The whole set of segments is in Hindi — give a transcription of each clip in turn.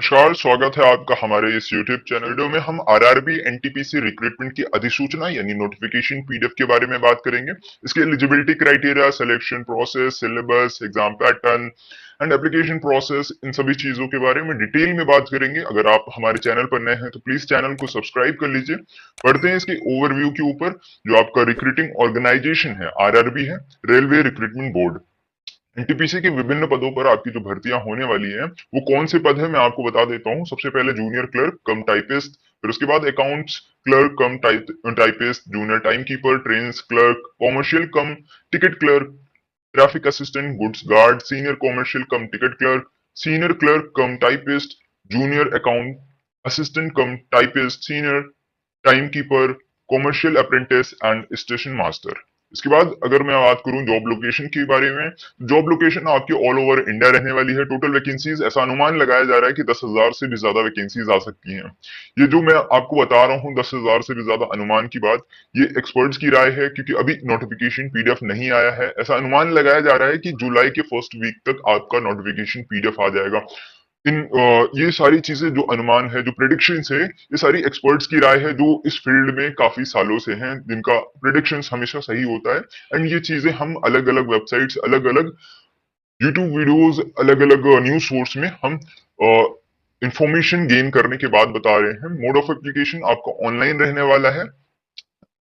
नमस्कार, स्वागत है आपका हमारे इस YouTube चैनल। वीडियो में हम आरआरबी एनटीपीसी रिक्रूटमेंट की अधिसूचना यानी नोटिफिकेशन पीडीएफ के बारे में बात करेंगे। इसके eligibility criteria, selection process, syllabus, exam pattern and application process, इन सभी चीजों के बारे में डिटेल में बात करेंगे। अगर आप हमारे चैनल पर नए हैं तो प्लीज चैनल को सब्सक्राइब कर लीजिए। बढ़ते हैं इसके ओवरव्यू के ऊपर। जो आपका रिक्रूटिंग ऑर्गेनाइजेशन है आरआरबी है, रेलवे रिक्रूटमेंट बोर्ड। एनटीपीसी के विभिन्न पदों पर आपकी जो भर्तियां होने वाली हैं वो कौन से पद है मैं आपको बता देता हूँ। सबसे पहले जूनियर क्लर्क कम टाइपिस्ट, फिर उसके बाद accounts clerk come typist, junior time keeper, trains clerk, commercial come ticket clerk, traffic assistant, goods guard, senior commercial come ticket clerk, senior clerk come typist, junior account assistant come typist, senior time keeper, commercial apprentice and station master. इसके बाद अगर मैं बात करूं जॉब लोकेशन के बारे में, जॉब लोकेशन आपकी ऑल ओवर इंडिया रहने वाली है। टोटल वैकेंसीज ऐसा अनुमान लगाया जा रहा है कि 10,000 से भी ज्यादा वैकेंसीज आ सकती हैं। ये जो मैं आपको बता रहा हूँ 10,000 से भी ज्यादा अनुमान की बात, ये एक्सपर्ट्स की राय है क्योंकि अभी नोटिफिकेशन पीडीएफ नहीं आया है। ऐसा अनुमान लगाया जा रहा है कि जुलाई के फर्स्ट वीक तक आपका नोटिफिकेशन पीडीएफ आ जाएगा। ये सारी चीजें जो अनुमान है, जो प्रिडिक्शंस है, ये सारी एक्सपर्ट्स की राय है जो इस फील्ड में काफी सालों से हैं, जिनका प्रिडिक्शंस हमेशा सही होता है। एंड ये चीजें हम अलग अलग वेबसाइट्स, अलग अलग यूट्यूब वीडियोस, अलग अलग न्यूज सोर्स में हम इंफॉर्मेशन गेन करने के बाद बता रहे हैं। मोड ऑफ एप्लीकेशन आपका ऑनलाइन रहने वाला है।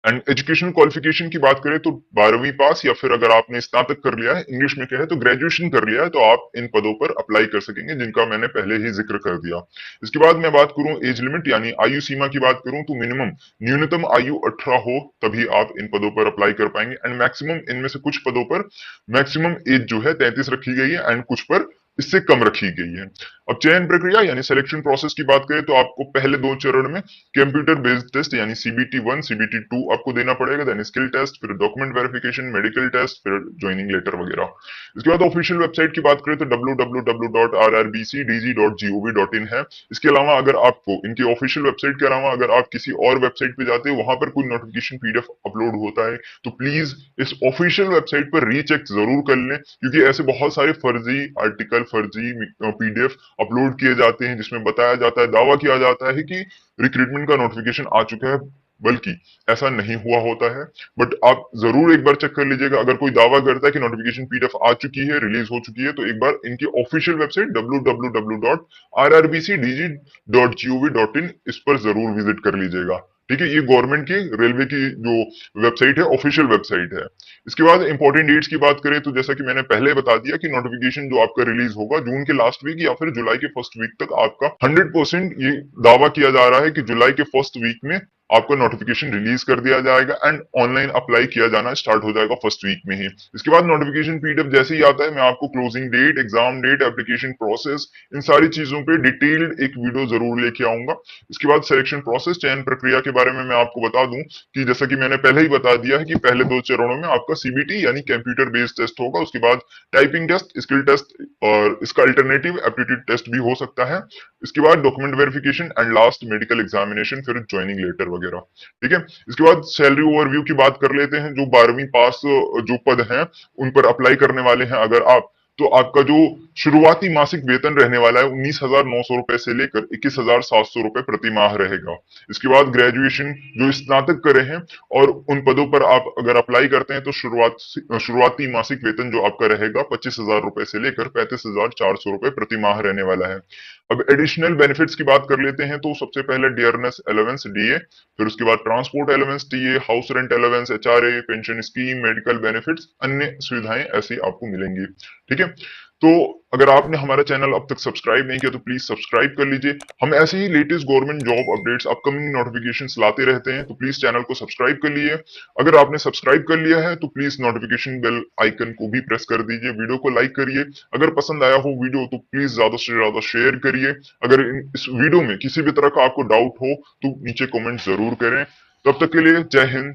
एंड एजुकेशन क्वालिफिकेशन की बात करें तो 12वीं पास, या फिर अगर आपने स्नातक कर लिया है, इंग्लिश में कहे तो ग्रेजुएशन कर लिया है, तो आप इन पदों पर अप्लाई कर सकेंगे जिनका मैंने पहले ही जिक्र कर दिया। इसके बाद मैं बात करूं एज लिमिट यानी आयु सीमा की बात करूं तो मिनिमम न्यूनतम आयु 18 हो तभी आप इन पदों पर अप्लाई कर पाएंगे। एंड मैक्सिमम इनमें से कुछ पदों पर मैक्सिमम एज जो है 33 रखी गई है एंड कुछ पर इससे कम रखी गई है। अब चयन प्रक्रिया यानी सिलेक्शन प्रोसेस की बात करें तो आपको पहले दो चरण में कंप्यूटर बेस्ड टेस्ट यानी सीबीटी 1 सीबीटी 2 आपको देना पड़ेगा, देन स्किल टेस्ट, फिर डॉक्यूमेंट वेरिफिकेशन, मेडिकल टेस्ट, फिर ज्वाइनिंग लेटर वगैरह। इसके बाद ऑफिशियल वेबसाइट की बात करें तो www.rrbc.dg.gov.in है। इसके अलावा अगर आपको इनकी ऑफिशियल वेबसाइट के अलावा अगर आप किसी और वेबसाइट पे जाते हो, वहां पर कोई नोटिफिकेशन पीडीएफ अपलोड होता है तो प्लीज इस ऑफिशियल वेबसाइट पर रीचेक जरूर कर लें, क्योंकि ऐसे बहुत सारे फर्जी आर्टिकल, फर्जी पीडीएफ अपलोड किए जाते हैं जिसमें बताया जाता है, दावा किया जाता है कि रिक्रूटमेंट का नोटिफिकेशन आ चुका है, बल्कि ऐसा नहीं हुआ होता है। बट आप जरूर एक बार चेक कर लीजिएगा। अगर कोई दावा करता है कि नोटिफिकेशन पीडीएफ आ चुकी है, रिलीज हो चुकी है, तो एक बार इनकी ऑफिशियल वेबसाइट www.rrbc.dg.gov.in इस पर जरूर विजिट कर लीजिएगा। ठीक है, ये गवर्नमेंट की, रेलवे की जो वेबसाइट है, ऑफिशियल वेबसाइट है। इसके बाद इंपॉर्टेंट डेट्स की बात करें तो जैसा कि मैंने पहले बता दिया कि नोटिफिकेशन जो आपका रिलीज होगा जून के लास्ट वीक या फिर जुलाई के फर्स्ट वीक तक, आपका 100% ये दावा किया जा रहा है कि जुलाई के फर्स्ट वीक में आपका नोटिफिकेशन रिलीज कर दिया जाएगा एंड ऑनलाइन अप्लाई किया जाना स्टार्ट हो जाएगा फर्स्ट वीक में ही। इसके बाद नोटिफिकेशन पीडीएफ जैसे ही आता है मैं आपको closing date, exam date, application process, इन सारी चीजों पे डिटेल्ड एक वीडियो जरूर लेके आऊंगा। इसके बाद सिलेक्शन प्रोसेस, चयन प्रक्रिया के बारे में मैं आपको बता दूं कि जैसा कि मैंने पहले ही बता दिया है कि पहले दो चरणों में आपका सीबीटी यानी कंप्यूटर बेस्ड टेस्ट होगा, उसके बाद टाइपिंग टेस्ट, स्किल टेस्ट, और इसका अल्टरनेटिव एप्टीट्यूड टेस्ट भी हो सकता है। इसके बाद document verification and last medical examination, फिर ज्वाइनिंग लेटर वगैरह। ठीक है, इसके बाद सैलरी ओवरव्यू की बात कर लेते हैं। जो 12वीं पास जो पद हैं उन पर अप्लाई करने वाले हैं अगर आप, तो आपका जो शुरुआती मासिक वेतन रहने वाला है 19,900 रुपए से लेकर 21,700 रुपए प्रति माह रहेगा। इसके बाद ग्रेजुएशन जो स्नातक करे हैं और उन पदों पर आप अगर अप्लाई करते हैं तो शुरुआती मासिक वेतन जो आपका रहेगा 25,000 रुपए से लेकर 35,400 रुपए प्रति माह रहने वाला है। अब एडिशनल बेनिफिट्स की बात कर लेते हैं तो सबसे पहले डियरनेस अलाउंस डीए, फिर उसके बाद transport allowance TA, house rent allowance HRA, pension scheme, medical benefits, अन्य सुविधाएं ऐसी आपको मिलेंगी। ठीक है, तो अगर आपने हमारा चैनल अब तक सब्सक्राइब नहीं किया तो प्लीज सब्सक्राइब कर लीजिए। हम ऐसे ही latest government job updates, upcoming notifications लाते रहते हैं, तो प्लीज चैनल को सब्सक्राइब कर लीजिए। अगर आपने सब्सक्राइब कर लिया है तो प्लीज नोटिफिकेशन बेल आइकन को भी प्रेस कर दीजिए, वीडियो को लाइक करिए। अगर पसंद आया हो वीडियो तो प्लीज ज्यादा से ज्यादा शेयर करिए। अगर इस वीडियो में किसी भी तरह का आपको डाउट हो तो नीचे कमेंट जरूर करें। तब तक के लिए जय हिंद,